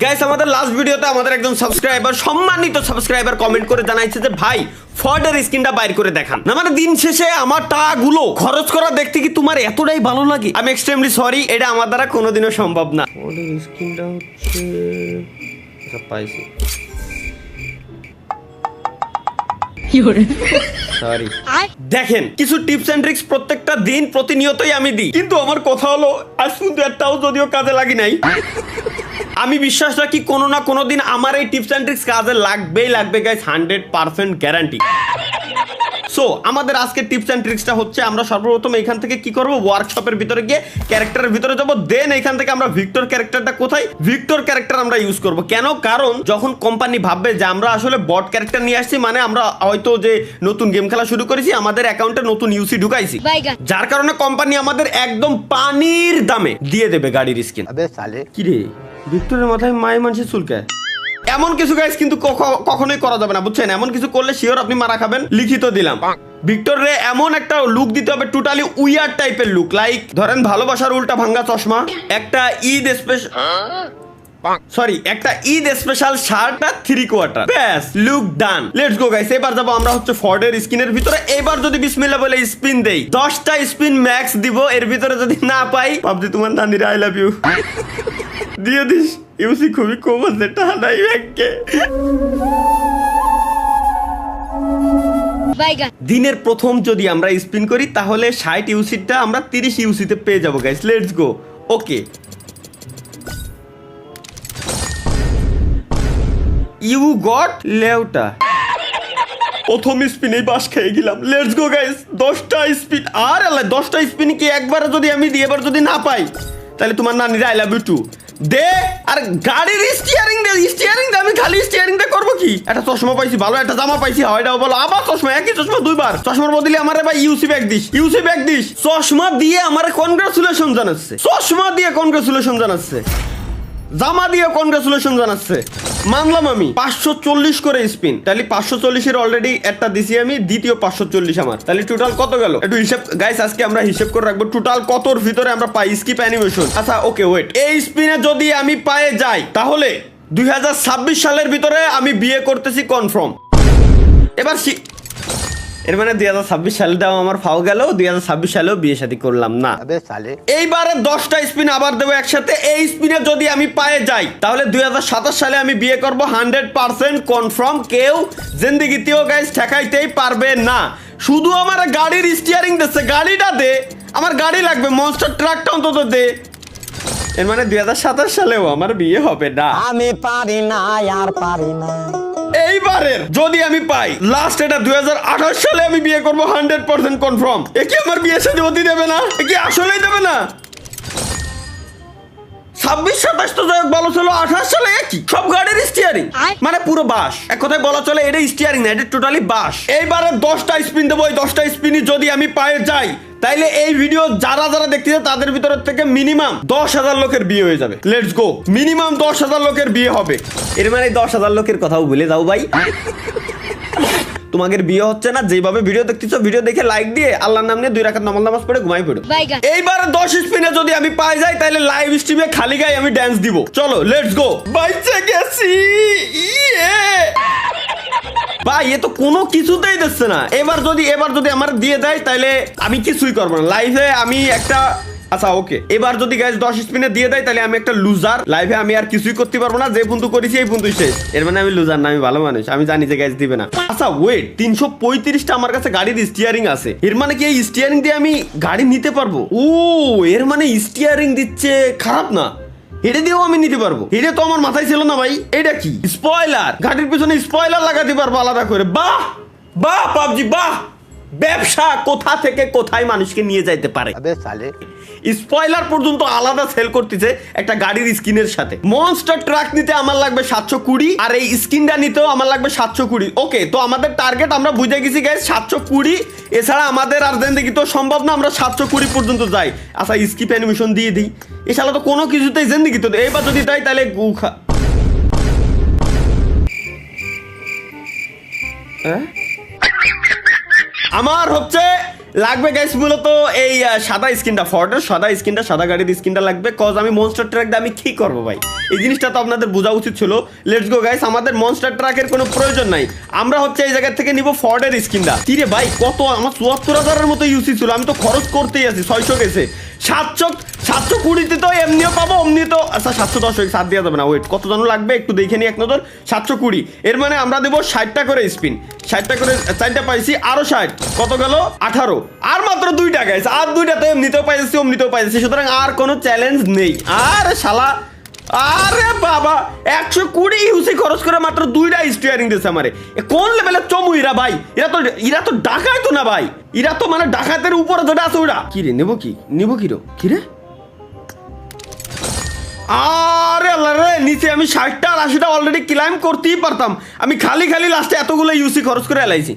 Guys আমাদের last ভিডিওতে আমাদের একজন সাবস্ক্রাইবার সম্মানিত সাবস্ক্রাইবার কমেন্ট করে জানাইছে যে ভাই ফর্ডের স্কিনটা বাইর করে দেখান না, মানে দিন শেষে আমার টাকাগুলো খরচ করা দেখতে কি তোমার এতটাই ভালো লাগে? আমি এক্সট্রিমলি সরি, এটা আমার দ্বারা কোনোদিনও সম্ভব না। ফর্ডের স্কিনটা হচ্ছে পাইছি, সরি। দেখেন কিছু টিপস এন্ড ট্রিক্স প্রত্যেকটা দিন প্রতিনিয়তই আমি দিই, কিন্তু আমার কথা হলো আজ পর্যন্ত একটাও যদিও কাজে লাগি নাই। আমি বিশ্বাস রাখি কোনো না কোনো দিন আমার এই টিপস এন্ড ট্রিক্স কাজে লাগবেই লাগবে গাইস, 100% গ্যারান্টি। সো আমাদের আজকে টিপস এন্ড ট্রিক্সটা হচ্ছে আমরা সর্বপ্রথম এখান থেকে কি করব, ওয়ার্কশপের ভিতরে গিয়ে ক্যারেক্টারের ভিতরে যাব, দেন এখান থেকে আমরা ভিক্টর ক্যারেক্টারটা কোথায়, ভিক্টর ক্যারেক্টার আমরা ইউজ করব। কেন? কারণ যখন কোম্পানি ভাববে যে আমরা আসলে বট ক্যারেক্টার নিয়ে আসছি, মানে আমরা হয়তো যে নতুন গেম খেলা শুরু করেছি, আমাদের অ্যাকাউন্টে নতুন ইউসি ঢুকাইছি, যার কারণে কোম্পানি আমাদের একদম পানির দামে দিয়ে দেবে গাড়ির স্কিন। কি রে ভিক্টরের মাথায় মায়ের মানুষের চুলকায়? এমন কিছু গাইস কিন্তু কখনোই করা যাবে না, বুঝছেন? এমন কিছু করলে শিওর আপনি মারা খাবেন, লিখিত দিলাম। ভিক্টর রে এমন একটা লুক দিতে হবে, টোটালি উইয়ার টাইপের লুক, লাইক ধরেন ভালোবাসার উল্টা ভাঙ্গা চশমা, একটা একটা ঈদ স্পেশাল শার্ট আর 3/4, ব্যাস look done. Let's go guys, এবার যাবো আমরা হচ্ছে ফর্ডের স্কিনের ভিতরে। এবার যদি বিসমিল্লাহ বলে স্পিন দেই, 10টা স্পিন ম্যাক্স দিব, এর ভিতরে যদি না পাই ভাবছি তোমার নানির আই লাভ ইউ দিয়ে দিস। ইউসি খুবই কম আছে, টানাই ব্যাংকে। দিনের প্রথম যদি আমরা স্পিন করি তাহলে 60 ইউসিটা আমরা 30 ইউসিতে পেয়ে যাবো guys. Let's go. Okay, you got লেউটা। প্রথম স্পিনেই বাস খেয়ে গেলাম। লেটস গো গাইস, 10টা স্পিন। আর আল্লাহ, 10টা স্পিন কি একবারে যদি আমি দিই, এবার যদি না পাই তাহলে তোমার নানির আই লাভ ইউ টু দে। আর গাড়ির স্টিয়ারিং দে, স্টিয়ারিং দে। আমি খালি স্টিয়ারিং দে করবো কি? একটা চশমা পাইছি ভালো, একটা জামা পাইছি হয়টাও বলো, আবার চশমা, একই চশমা দুইবার। চশমার বদলে আমারে ভাই ইউসি ব্যাগ দিস, ইউসি ব্যাগ দিস। চশমা দিয়ে আমারে কনগ্রাচুলেশন জানাচ্ছে, চশমা দিয়ে কনগ্রাচুলেশন জানাচ্ছে, জামা দিয়ে কনগ্রাচুলেশন জানাচ্ছে। মানলাম আমি 540 করে স্পিন, তাহলে 540 এর অলরেডি একটা দিছি আমি, দ্বিতীয় 540 আমার, তাহলে টোটাল কত গেল একটু হিসাব গাইস, আজকে আমরা হিসাব করে রাখবো টোটাল কতর ভিতরে আমরা পাই স্কিপ অ্যানিমেশন। আচ্ছা ওকে ওয়েট, এই স্পিনে যদি আমি পায়ে যাই তাহলে 2026 সালের ভিতরে আমি বিয়ে করতেছি কনফার্ম। এবার এর মানে 2026 সালে দাও আমার ফাও গেল, 2026 সালেও বিয়ে শাদী করলাম না। এইবারে 10টা স্পিন আবার দেবো একসাথে। এই স্পিনে যদি আমি পায়ে যাই তাহলে 2027 সালে আমি বিয়ে করব 100% কনফার্ম। কেউ জিন্দেগিতেও গাইস ঠেকাইতেই পারবে না। শুধু আমার গাড়ির স্টিয়ারিং দিচ্ছে, গাড়িটা দে, আমার গাড়ি লাগবে, মনস্টার ট্রাকটা অন্তত দে। এর মানে 2027 সালেও আমার বিয়ে হবে না। আমি পারি না, আর পারি না। এইবারের যদি আমি পাই লাস্ট, এটা 2028 সালে আমি বিয়ে করব 100% কনফার্ম। এ কি আমার বিয়ে সাথে হতে দেবে না? এ কি আসলেই দেবে না? 26-27 তো যাই হোক ভালো ছিল, 28 সালে একই সব গাড়ির স্টিয়ারিং, মানে পুরো বাস। এক কথায় বলা চলে এটা স্টিয়ারিং না, এটা টোটালি বাস। এইবারে 10টা স্পিন দেবো, এই 10টা স্পিনই যদি আমি পায়ে যাই তাইলে এই ভিডিও যারা যারা দেখতেছে তাদের ভিতর থেকে মিনিমাম 10,000 লোকের বিয়ে হয়ে যাবে। লেটস গো, মিনিমাম 10,000 লোকের বিয়ে হবে। এর মানে 10,000 লোকের কথাও ভুলে যাও ভাই। তোমাদের বিয়ে হচ্ছে না, যেভাবে ভিডিও দেখতেছো, ভিডিও দেখে লাইক দিয়ে আল্লাহর নাম নিয়ে 2 রাকাত নফল নামাজ পড়ে ঘুমাই পড়ো। এইবার 10 স্পিনে যদি আমি পাই যাই তাহলে লাইভ স্ট্রিমে খালি গায়ে আমি ড্যান্স দিব। চলো লেটস গো। বাইচে গেছি ভাই, এ তো কোনো কিছুতেই দিচ্ছে না। এবার যদি আমার দিয়ে দেয় তাহলে আমি কিছুই করবো না লাইভে। আমি একটা আচ্ছা ওকে, এবার যদি গাইস 10 স্পিনে দিয়ে দেয় তাহলে আমি একটা লুজার। লাইভে আমি আর কিছুই করতে পারবো না, যে পর্যন্ত করেছি এই পর্যন্তই শেষ। এর মানে আমি লুজার না, আমি ভালো মানুষ। আমি জানি যে গাইস দিবে না। আচ্ছা ওয়েট, 335টা আমার কাছে গাড়ির স্টিয়ারিং আছে। এর মানে কি এই স্টিয়ারিং দিয়ে আমি গাড়ি নিতে পারবো? ও এর মানে স্টিয়ারিং দিচ্ছে, খারাপ না, এটা দিয়েও আমি নিতে পারবো। এটা তো আমার মাথায় ছিল না ভাই। এটা কি স্পয়লার? গাড়ির পিছনে স্পয়লার লাগাতে পারবো আলাদা করে। বাহ বাহ পাবজি বাহ। ব্যবসা কোথা থেকে কোথায় মানুষকে নিয়ে যাইতে পারে। স্পয়লার পর্যন্ত আলাদা সেল করতেছে একটা গাড়ির স্কিনের সাথে। মনস্টার ট্রাক নিতে আমার লাগবে 720, আর এই স্কিনটা নিতেও আমার লাগবে 720। ওকে, তো আমাদের টার্গেট আমরা বুঝে গেছি গাইস 720। এছাড়া আমাদের আর জিন্দেগি তো সম্ভব না আমরা 720 পর্যন্ত যাই। আচ্ছা স্কিপ অ্যানিমেশন দিয়ে দিই, এছাড়া তো কোনো কিছুতেই জিন্দেগি তো। এবার যদি তাই তাহলে গুখা আমার হচ্ছে লাগবে গাইস মূলত এই সাদা স্কিনটা, ফর্ডের সাদা স্কিনটা, সাদা গাড়ির স্কিনটা লাগবে। কজ আমি মনস্টার ট্রাক দিয়ে আমি কি করবো ভাই, এই জিনিসটা তো আপনাদের বোঝা উচিত ছিল। লেটস গো গাইস, আমাদের মনস্টার ট্রাকের কোনো প্রয়োজন নাই, আমরা হচ্ছে এই জায়গা থেকে নিব ফর্ডের স্কিনটা। কি রে ভাই, কত আমার 74,000-এর মতো ইউসি ছিল, আমি তো খরচ করতেই আছি। 600 গেছে, 720 তো এমনিও পাবো, অমনি তো আচ্ছা 710 সাত দেওয়া যাবে না। ওয়েট, কত জন লাগবে একটু দেখে নিই এক নজর। 720, এর মানে আমরা দেবো 60টা করে স্পিন, 60টা করে 4টা পাইছি, আরো 60, কত গেল 18, আর মাত্র 2টা গাইস, আর 2টা তো এমনিতেও পাইছি অমনিতেও পাইছি, সুতরাং আর কোনো চ্যালেঞ্জ নেই। আর শালা, আরে বাবা 120 ইউসি খরচ করে মাত্র 2টা স্টিয়ারিং দিয়েছে আমারে। কোন লেভেলের চমু এরা ভাই, এরা তো ডাকায় তো না ভাই, এরা তো মানে ডাকাতের উপরে যেটা আছে ওরা। কি রে নেবো, নিবো কি রে, আরে আল্লাহ রে, নিচে আমি 60টা আর 80টা অলরেডি ক্লাইম করতেই পারতাম, আমি খালি লাস্টে এতগুলো ইউসি খরচ করে এলাইছি।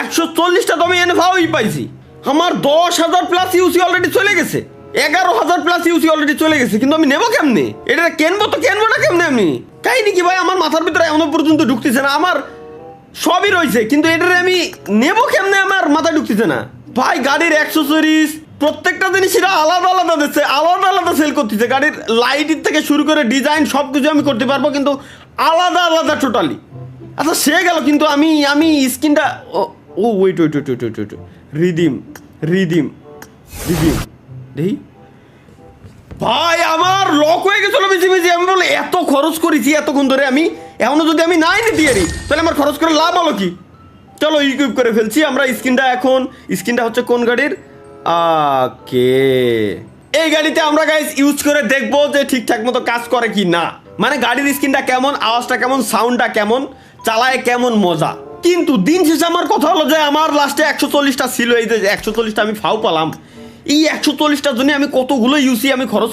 140টা তো আমি এনভাওই পাইছি, আমার 10,000 প্লাস ইউসি অলরেডি চলে গেছে, 11,000 প্লাস ইউসি অলরেডি চলে গেছে। কিন্তু আমি নেবো কেমনে এটা, কেনবো না কেমনে আমি, কাহিনি কি ভাই আমার মাথার ভিতরে এখনো পর্যন্ত ঢুকতেছে না। আমার সবই রয়েছে কিন্তু এটারে আমি নেবো কেমনে, আমার মাথায় ঢুকতেছে না ভাই। গাড়ির অ্যাক্সেসরিজ প্রত্যেকটা জিনিসেরা আলাদা দিচ্ছে, আলাদা সেল করতেছে। গাড়ির লাইটের থেকে শুরু করে ডিজাইন সব কিছু আমি করতে পারবো, কিন্তু আলাদা টোটালি। আচ্ছা সে গেল, কিন্তু আমি স্কিনটা ও ওয়েট রিডিম দেখি ভাই, আমার লক হয়ে গেছিল বেশি। আমি বলে এত খরচ করেছি এতক্ষণ ধরে, আমি এখনো যদি আমি নাই নিতে পারি তাহলে আমার খরচ করে লাভ হলো কি। চলো ইকুইপ করে ফেলছি আমরা স্কিনটা। এখন স্কিনটা হচ্ছে কোন গাড়ির, ওকে এই গাড়িতে আমরা গাইস ইউজ করে দেখবো যে ঠিকঠাক মতো কাজ করে কি না, মানে গাড়ির স্কিনটা কেমন, আওয়াজটা কেমন, সাউন্ডটা কেমন, চালায় কেমন মজা। কিন্তু দিন শেষে আমার কথা হলো যে আমার লাস্টে 140টা ছিল, এই যে 140টা আমি ফাউ পালাম। এই 140টার জন্য আমি কতগুলো ইউসি আমি খরচ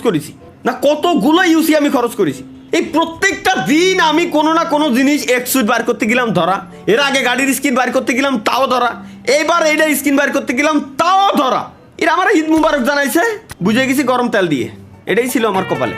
করেছি, এই প্রত্যেকটা দিন আমি কোনো না কোনো জিনিস এক্সুইট বার করতে গেলাম ধরা, এর আগে গাড়ির স্কিন বার করতে গেলাম তাও ধরা, এইবার এইটা স্কিন বার করতে গেলাম তাও ধরা। এরা আমার ঈদ মুবারক জানাইছে, বুঝে গেছি গরম তেল দিয়ে, এটাই ছিল আমার কপালে।